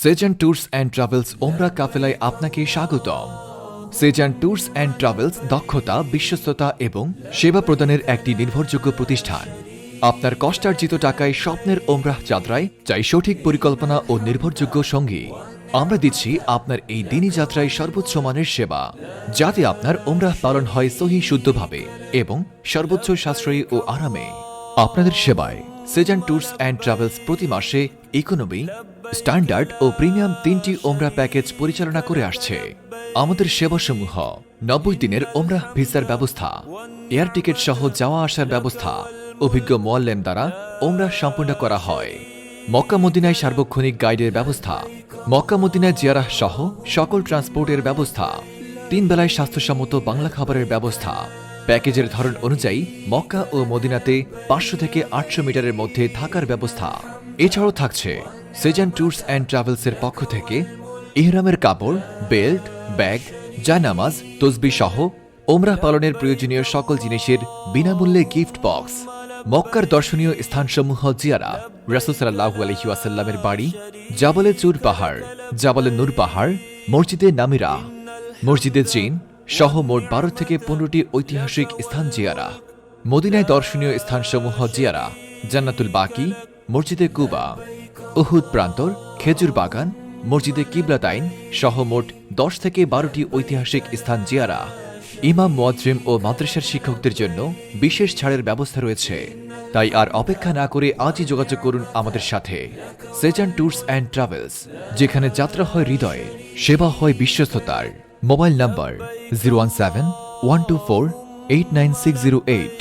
Shezan tours and travels ওমরা কাফেলায় আপনাকে স্বাগতম। সেজান ট্যুরস অ্যান্ড ট্রাভেলস দক্ষতা, বিশ্বস্ততা এবং সেবা প্রদানের একটি নির্ভরযোগ্য প্রতিষ্ঠান। আপনার কষ্টার্জিত টাকায় স্বপ্নের ওমরাহ যাত্রায় চাই সঠিক পরিকল্পনা ও নির্ভরযোগ্য সঙ্গী। আমরা দিচ্ছি আপনার এই দিনী যাত্রায় সর্বোচ্চ মানের সেবা, যাতে আপনার ওমরাহ পালন হয় সহি শুদ্ধভাবে এবং সর্বোচ্চ সাশ্রয়ী ও আরামে। আপনাদের সেবায় সেজান ট্যুরস অ্যান্ড ট্রাভেলস প্রতি মাসে ইকোনমি, স্ট্যান্ডার্ড ও প্রিমিয়াম 3টি ওমরাহ প্যাকেজ পরিচালনা করে আসছে। আমাদের সেবাসমূহ 90 দিনের ওমরাহ ভিসার ব্যবস্থা, এয়ার টিকিট সহ যাওয়া আসার ব্যবস্থা, অভিজ্ঞ মোয়াল্লেম দ্বারা ওমরাহ সম্পন্ন করা হয়। মক্কা মদিনায় সার্বক্ষণিক গাইডের ব্যবস্থা, মক্কা মদিনায় জিয়ারাহ সহ সকল ট্রান্সপোর্টের ব্যবস্থা, 3 বেলায় স্বাস্থ্যসম্মত বাংলা খাবারের ব্যবস্থা। প্যাকেজের ধরন অনুযায়ী মক্কা ও মদিনাতে 500 থেকে 800 মিটারের মধ্যে থাকার ব্যবস্থা। এছাড়াও থাকছে সেজান ট্যুরস অ্যান্ড ট্রাভেলসের পক্ষ থেকে ইহরামের কাপড়, বেল্ট, ব্যাগ, জায়নামাজ, তসবিহ সহ ওমরাহ পালনের প্রয়োজনীয় সকল জিনিসের বিনামূল্যে গিফট বক্স। মক্কার দর্শনীয় স্থানসমূহ জিয়ারা, রাসূল সাল্লাল্লাহু আলাইহি ওয়াসাল্লামের বাড়ি, জাবলে চুর পাহাড়, জাবলে নূর পাহাড়, মসজিদে নামিরা, মসজিদে জিন সহ মোট 12 থেকে 15টি ঐতিহাসিক স্থান জিয়ারা। মদিনায় দর্শনীয় স্থানসমূহ জিয়ারা, জান্নাতুল বাকি, মসজিদে কুবা, উহুদ প্রান্তর, খেজুর বাগান, মসজিদে কিবলাতাইন সহ মোট 10 থেকে 12টি ঐতিহাসিক স্থান জিয়ারা। ইমাম, মুয়াজ্জিম ও মাদ্রাসার শিক্ষকদের জন্য বিশেষ ছাড়ের ব্যবস্থা রয়েছে। তাই আর অপেক্ষা না করে আজই যোগাযোগ করুন আমাদের সাথে। সেজান ট্যুরস অ্যান্ড ট্রাভেলস, যেখানে যাত্রা হয় হৃদয়ে, সেবা হয় বিশ্বস্ততার। Mobile number 017-124-89608।